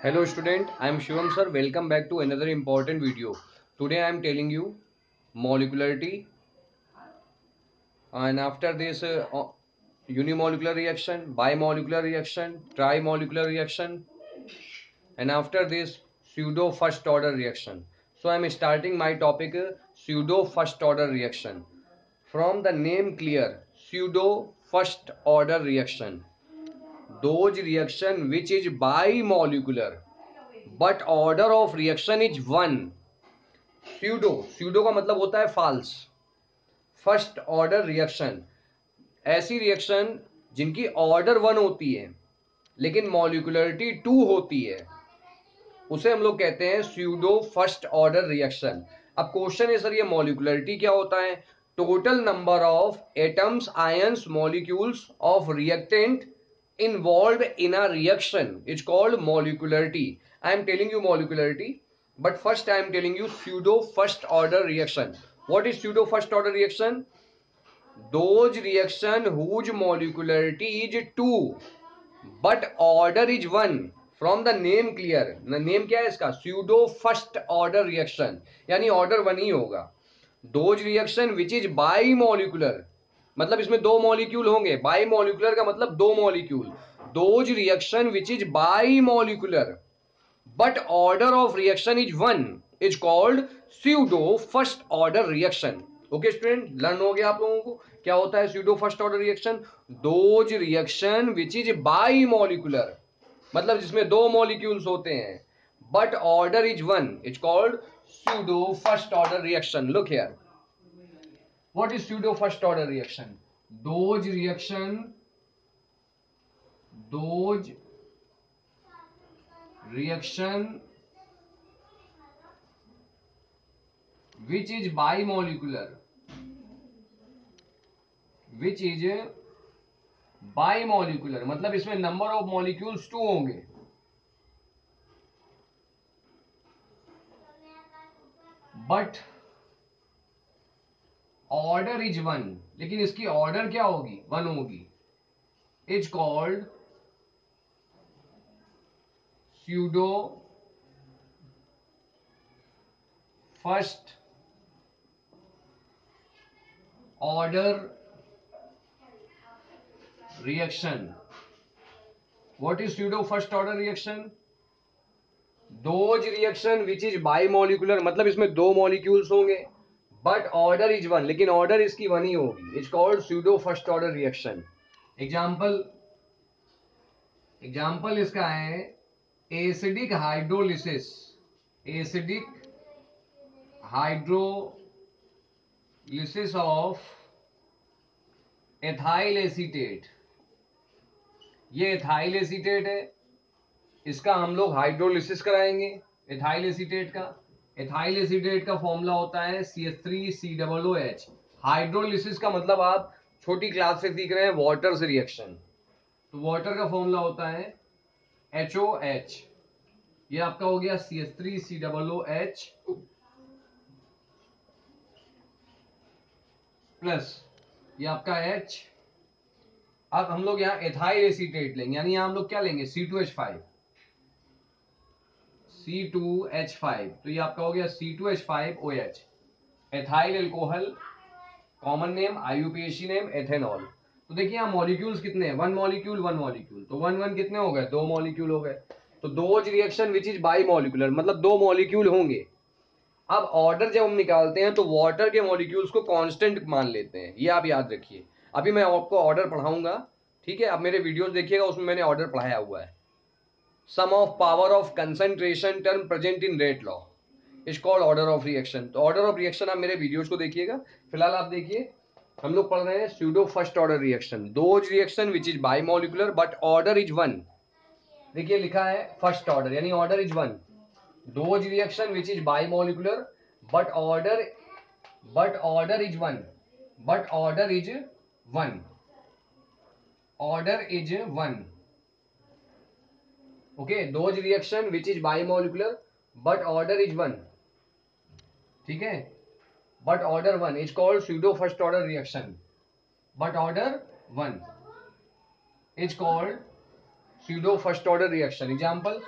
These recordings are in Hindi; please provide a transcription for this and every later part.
Hello student, I am Shivam sir. Welcome back to another important video. Today I am telling you molecularity, and after this unimolecular reaction, bimolecular reaction, trimolecular reaction, and after this pseudo first order reaction. So I am starting my topic pseudo first order reaction. From the name clear, pseudo first order reaction. Those reaction which is bimolecular but order of reaction is one. Pseudo का मतलब होता है फाल्स. फर्स्ट ऑर्डर रिएक्शन, ऐसी रिएक्शन जिनकी ऑर्डर वन होती है लेकिन मॉलिक्यूलरिटी टू होती है, उसे हम लोग कहते हैं स्यूडो फर्स्ट ऑर्डर रिएक्शन. अब क्वेश्चन है सर ये मॉलिक्यूलरिटी क्या होता है? Total number of atoms, ions, molecules of reactant involved in a reaction is called molecularity. I am telling you molecularity, but first I am telling you pseudo first order reaction. What is pseudo first order reaction? Those reaction whose molecularity is 2 but order is 1. From the name clear, name क्या है इसका? pseudo first order reaction, यानी ऑर्डर वन ही होगा. Those reaction which is bimolecular, मतलब इसमें दो मॉलिक्यूल होंगे. बाईमोलिकुलर का मतलब दो molecule. Those reaction which is bimolecular but order of reaction is one is called pseudo first order reaction. Okay student, learn हो गया आप लोगों को क्या होता है pseudo first order reaction? Those reaction which is bimolecular, मतलब जिसमें दो मॉलिक्यूल्स होते हैं, but order is one is called pseudo first order reaction. Look here, what is pseudo first order reaction? Those reaction which is bimolecular, मतलब इसमें नंबर ऑफ मॉलिक्यूल्स टू होंगे, बट ऑर्डर इज वन, लेकिन इसकी ऑर्डर क्या होगी? वन होगी. Is called pseudo first order reaction. What is pseudo first order reaction? Those reaction which is bimolecular, मतलब इसमें दो मॉलिक्यूल्स होंगे, बट ऑर्डर इज वन, लेकिन ऑर्डर इसकी वन ही होगी. It's called pseudo first order reaction. Example इसका है acidic hydrolysis. Acidic hydrolysis of ethyl acetate. ये एथाइल एसीटेट है, इसका हम लोग हाइड्रोलिसिस कराएंगे. एथाइल एसीटेट का फॉर्मूला होता है CH3COOH. हाइड्रोलिसिस का मतलब आप छोटी क्लास से सीख रहे हैं, वाटर से रिएक्शन. तो वाटर का फॉर्मूला होता है HOH. ये आपका हो गया CH3COOH प्लस ये आपका H. अब हम लोग यहाँ एथाइल एसीटेट लेंगे, यानी यहाँ हम लोग क्या लेंगे? C2H5. तो ये आपका हो गया C2H5OH. Ethyl alcohol, common name, IUPAC name, ethanol. तो देखिए यहाँ मॉलिक्यूल्स कितने हैं? One molecule. तो वन वन कितने हो गए? दो मॉलिक्यूल हो गए. तो those reaction which is by molecular, मतलब दो मॉलिक्यूल होंगे. अब ऑर्डर जब हम निकालते हैं तो वाटर के मॉलिक्यूल्स को कांस्टेंट मान लेते हैं, ये आप याद रखिए. अभी मैं आपको ऑर्डर पढ़ाऊंगा, ठीक है? अब मेरे वीडियोस देखिएगा, उसमें मैंने ऑर्डर पढ़ाया हुआ है. Sum of power of concentration term present in rate law is called order of reaction. तो ऑर्डर ऑफ रिएक्शन आप मेरे वीडियोस को देखिएगा. फिलहाल आप देखिए, हम लोग पढ़ रहे हैं pseudo first order reaction. Those reaction which is bimolecular but order is one. देखिए लिखा है फर्स्ट ऑर्डर, यानी order is one. Those reaction which is bimolecular but order is one. Order is one. Okay, those reaction which is bimolecular but order is one. ठीक है, but order one is called pseudo first order reaction. But order one is called pseudo first order reaction. Example,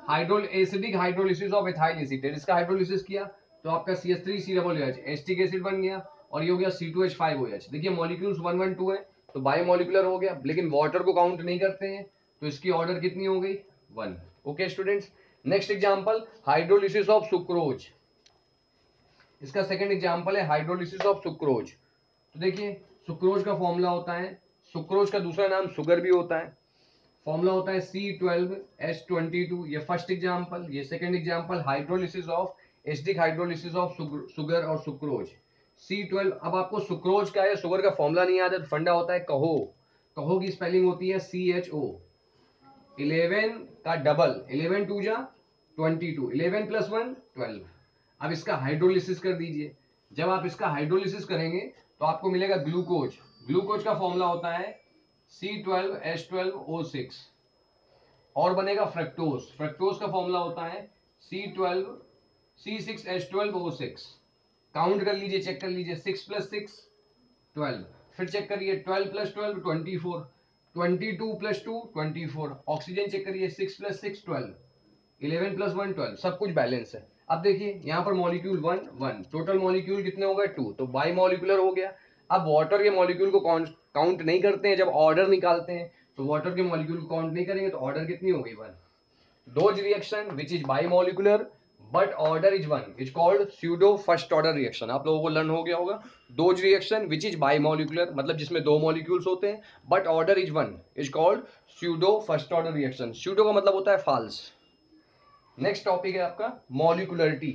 acidic hydrolysis of ethyl acetate, इसका हाइड्रोलिसिस किया तो आपका CH3COOH एस्टिक एसिड बन गया और ये हो गया C2H5OH। देखिए मॉलिक्यूल्स 1 1 2 है तो बाई मॉलिकुलर हो गया, लेकिन वाटर को काउंट नहीं करते हैं तो इसकी ऑर्डर कितनी हो गई 1। Okay students, next example hydrolysis of sucrose. इसका सेकंड एग्जांपल है हाइड्रोलिसिस ऑफ सुक्रोज। तो देखिए सुक्रोज का फॉर्मूला होता है, सुक्रोज का दूसरा नाम शुगर भी होता है, फॉर्मूला होता है C12H22। ये फर्स्ट एग्जांपल। ये second example hydrolysis of acidic hydrolysis of sugar और सुक्रोज C12। अब आपको सुक्रोज का या शुगर का फॉर्मूला नहीं याद है तो फंडा होता है कहो। कहो की स्पेलिंग होती है CHO। 11 का डबल 11 2 जा 22, 11 + 1 12। अब इसका हाइड्रोलिसिस कर दीजिए। जब आप इसका हाइड्रोलिसिस करेंगे तो आपको मिलेगा ग्लूकोज। ग्लूकोज का फॉर्मूला होता है C12H12O6 और बनेगा फ्रक्टोज। फ्रक्टोज का फॉर्मूला होता है C6H12O6। काउंट कर लीजिए, चेक कर लीजिए, 6 + 6 12। फिर चेक करिए 12 + 12 24, 22 + 2 24। ऑक्सीजन चेक करिए 6 + 6 12, 11 + 1 12। सब कुछ बैलेंस है। अब देखिए यहाँ पर मॉलिक्यूल 1 1, टोटल मॉलिक्यूल कितने हो गए 2, तो बाई मॉलिक्यूलर हो गया। अब वाटर के मॉलिक्यूल को काउंट नहीं करते हैं, जब ऑर्डर निकालते हैं तो वाटर के मॉलिक्यूल को काउंट नहीं करेंगे तो ऑर्डर कितनी हो गई 1। Dose reaction which is bimolecular but order is 1 is called pseudo first order reaction। आप लोगों को लर्न हो गया होगा। Dose reaction which is bimolecular मतलब जिसमें दो मॉलिक्यूल्स होते हैं but order is 1 is called pseudo first order reaction। pseudo का मतलब होता है false। नेक्स्ट टॉपिक है आपका मॉलिकुलरिटी।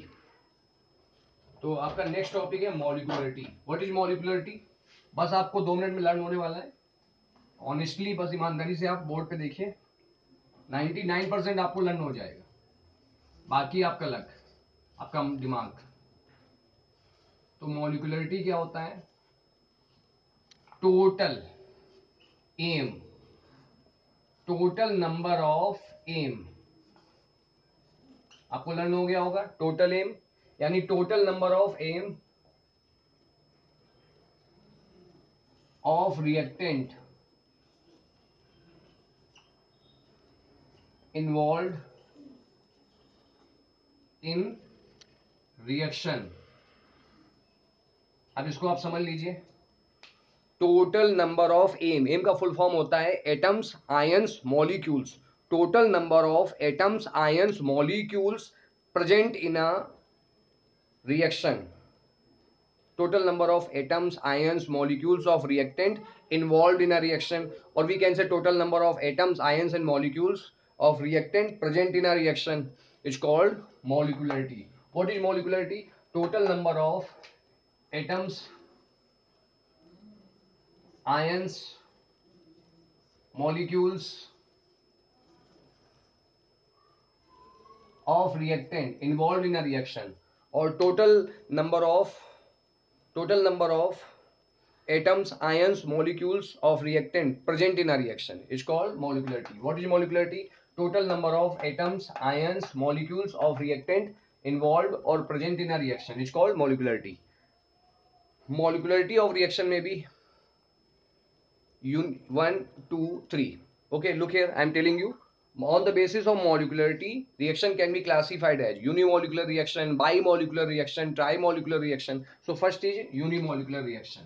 तो आपका नेक्स्ट टॉपिक है मॉलिकुलरिटी। What is molecularity? बस आपको 2 मिनट में लर्न होने वाला है। ऑनेस्टली बस ईमानदारी से आप बोर्ड पे देखिए, 99% आपको लर्न हो जाएगा, बाकी आपका लक, आपका दिमाग। तो मॉलिकुलरिटी क्या होता है? Total M, total number of M. आपको लर्न हो गया होगा टोटल एम यानी total number of M of reactant involve in reaction. अब इसको आप समझ लीजिए, total number of M, M का फुल फॉर्म होता है atoms ions molecules. Total number of atoms ions molecules present in a reaction. Total number of atoms ions molecules of reactant involved in a reaction, or we can say total number of atoms ions and molecules of reactant present in a reaction is called molecularity। What is molecularity? Total number of atoms ions molecules of reactant involved in a reaction, or total number of atoms ions molecules of reactant present in a reaction is called molecularity। What is molecularity? Total number of atoms ions molecules of reactant involved or present in a reaction is called molecularity। Molecularity of reaction may be 1 2 3। okay, look here, I am telling you, on the basis of molecularity reaction can be classified as unimolecular reaction, bimolecular reaction, trimolecular reaction। So first is unimolecular reaction।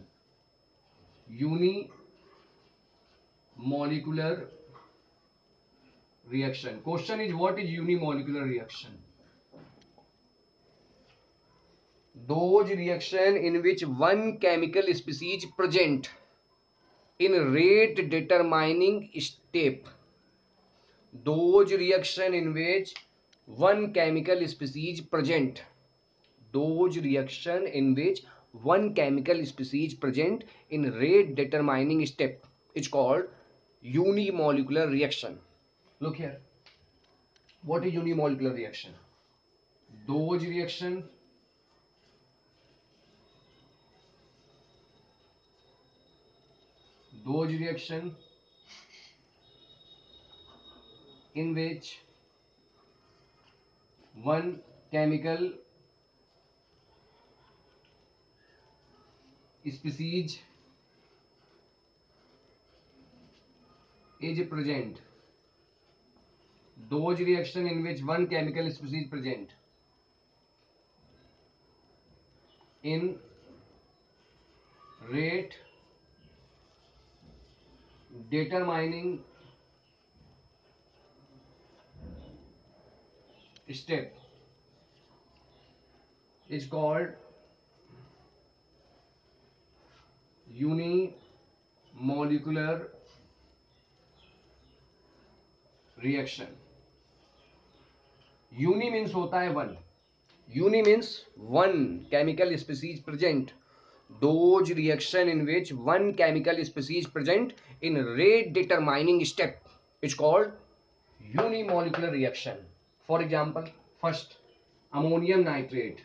unimolecular reaction, question is what is unimolecular reaction? Those reaction in which one chemical species present in rate determining step। those reaction in which one chemical species present, those reaction in which one chemical species present in rate determining step is called unimolecular reaction। look here, what is unimolecular reaction? those reaction in which one chemical species is present those reaction in which one chemical species present in rate determining step is called unimolecular reaction. Uni means होता है one, uni means one chemical species present, those reaction in which one chemical species present in rate determining step is called unimolecular reaction. For example, first ammonium nitrate,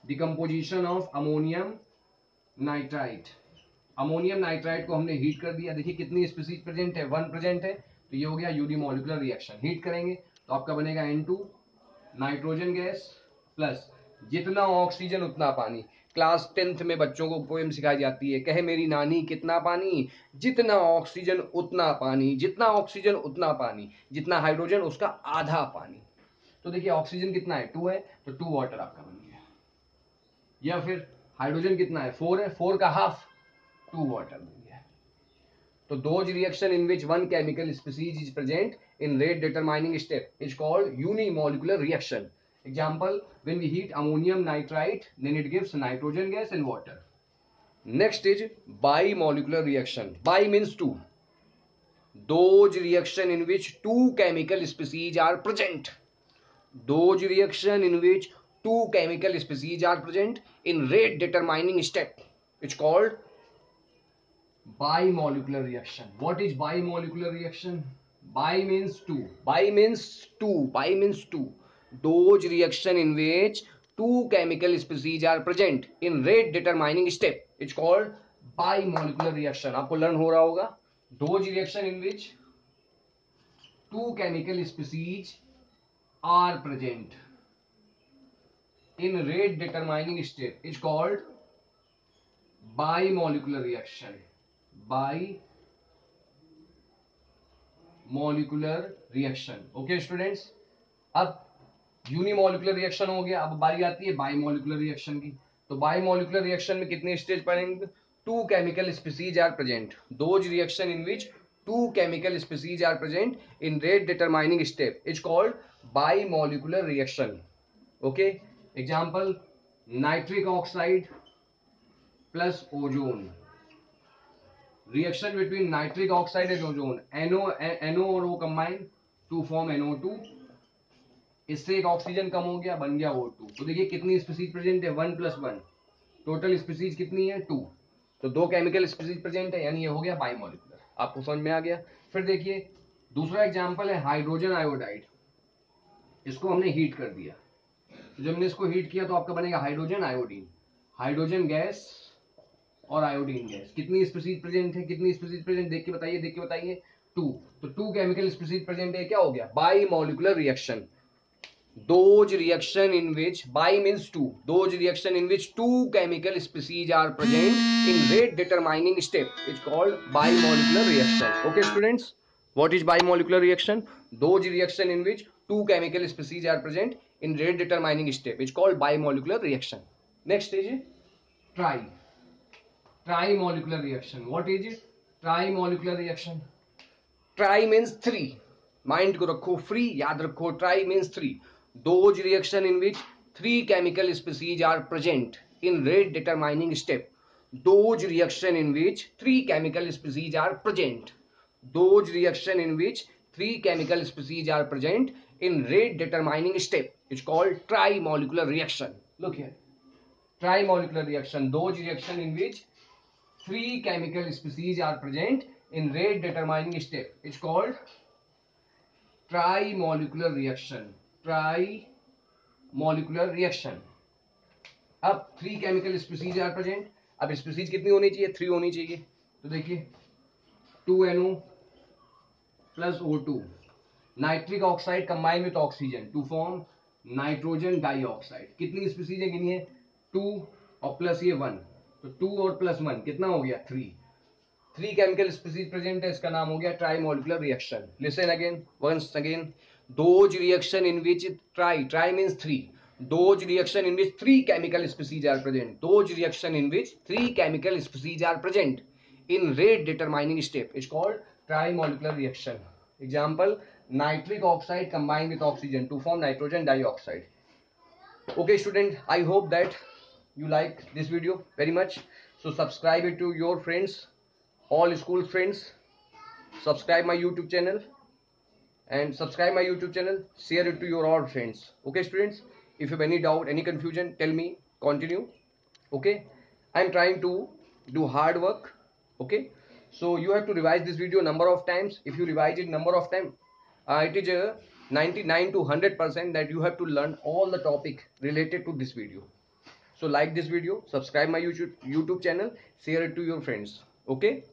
decomposition of ammonium nitrite. Ammonium nitrite को हमने हीट कर दिया, देखिए कितनी स्पीसीज प्रेजेंट है, वन प्रेजेंट है, तो ये हो गया यूनिमोलिकुलर रिएक्शन. हीट करेंगे तो आपका बनेगा N2 नाइट्रोजन गैस प्लस जितना ऑक्सीजन उतना पानी. क्लास 10th में बच्चों को पोएम सिखाई जाती है, कहे मेरी नानी कितना पानी, जितना ऑक्सीजन उतना पानी, जितना ऑक्सीजन उतना पानी, जितना हाइड्रोजन उसका आधा पानी. तो देखिए ऑक्सीजन कितना है 2 है, तो 2 वाटर आपका बन गया. या फिर हाइड्रोजन कितना है 4 है, 4 का हाफ 2 वाटर बन गया. तो those reaction in which one chemical species is present in rate determining step is called unimolecular reaction. Example, when we heat ammonium nitrite, then it gives nitrogen gas and water. Next is bimolecular reaction. Bi means two. Those reaction in which two chemical species are present. Those reaction in which two chemical species are present in rate determining step. It's called bimolecular reaction. What is bimolecular reaction? Bi means two. Bi means two. Bi means two. Those reaction in which two chemical species are present in rate determining step. It's called bimolecular reaction. आपको लर्न हो रहा होगा. Those reaction in which two chemical species are present in rate determining step is called bimolecular reaction. Bimolecular reaction. Okay students, अब यूनिमोलिकुलर रिएक्शन हो गया, अब बारी आती है बायोमोलिकुलर रिएक्शन की. तो बायोमोलिकुलर रिएक्शन में कितने स्टेज पढ़ेंगे? Two chemical species are present. Those reaction in which two chemical species are present in rate determining step is called bimolecular reaction. Okay, example nitric oxide plus ozone. Reaction between nitric oxide and ozone, NO और O combine to form NO2. इससे एक ऑक्सीजन कम हो गया, बन गया O2. तो देखिए कितनी स्पीसीज प्रेजेंट है 1 + 1. टोटल स्पीसीज कितनी है 2. तो दो केमिकल स्पीसीज प्रेजेंट है, यानी ये हो गया बायोमोलिकुलर. आपको समझ में आ गया. फिर देखिए दूसरा एग्जांपल है हाइड्रोजन आयोडाइड. इसको हमने हीट कर दिया, तो जब हमने इसको हीट किया तो आपका बनेगा हाइड्रोजन आयोडीन. हाइड्रोजन गैस और आयोडीन गैस. कितनी स्पीसीज प्रेजेंट है, कितनी स्पीसीज प्रेजेंट, देख के बताइए. 2. तो 2 केमिकल स्पीसीज प्रेजेंट है, क्या हो गया biomolecular reaction. Those reaction in which, bi means two, those reaction in which two chemical species are present in rate determining step is called bimolecular reaction. Okay students, what is bimolecular reaction? Those reaction in which two chemical species are present in rate determining step is called bimolecular reaction. Next is trimolecular reaction. What is it? Trimolecular reaction. Tri means three. Mind को रखो फ्री, याद रखो. Try means 3. Those reaction in which 3 chemical species are present in rate determining step. Those reaction in which 3 chemical species are present. Those reaction in which 3 chemical species are present in rate determining step. It's called trimolecular reaction. Look here. Trimolecular reaction. Those reaction in which 3 chemical species are present in rate determining step. It's called trimolecular reaction. Trimolecular reaction. अब 3 केमिकल स्पीसीज आर प्रेजेंट. अब स्पीसीज कितनी होनी चाहिए? 3 होनी चाहिए. तो देखिए 2NO plus O2, nitric oxide combine with oxygen to form nitrogen dioxide. कितनी स्पीसीज है गिनिए? 2 और प्लस ये 1, तो 2 और प्लस 1 कितना हो गया 3. 3 केमिकल स्पीसीज प्रेजेंट है, इसका नाम हो गया trimolecular reaction. Listen again, once again. those reaction in which tri means three, those reaction in which three chemical species are present, those reaction in which three chemical species are present in rate determining step is called trimolecular reaction. Example, nitric oxide combined with oxygen to form nitrogen dioxide. Okay student, I hope that you like this video very much. So subscribe it to your friends, all school friends. Subscribe my YouTube channel, and subscribe my YouTube channel, share it to your all friends. Okay students, if you have any doubt, any confusion, tell me, continue. Okay, I'm trying to do hard work. Okay, so you have to revise this video number of times. If you revise it number of time, it is a 99 to 100% that you have to learn all the topic related to this video. So like this video, subscribe my YouTube channel, share it to your friends. Okay.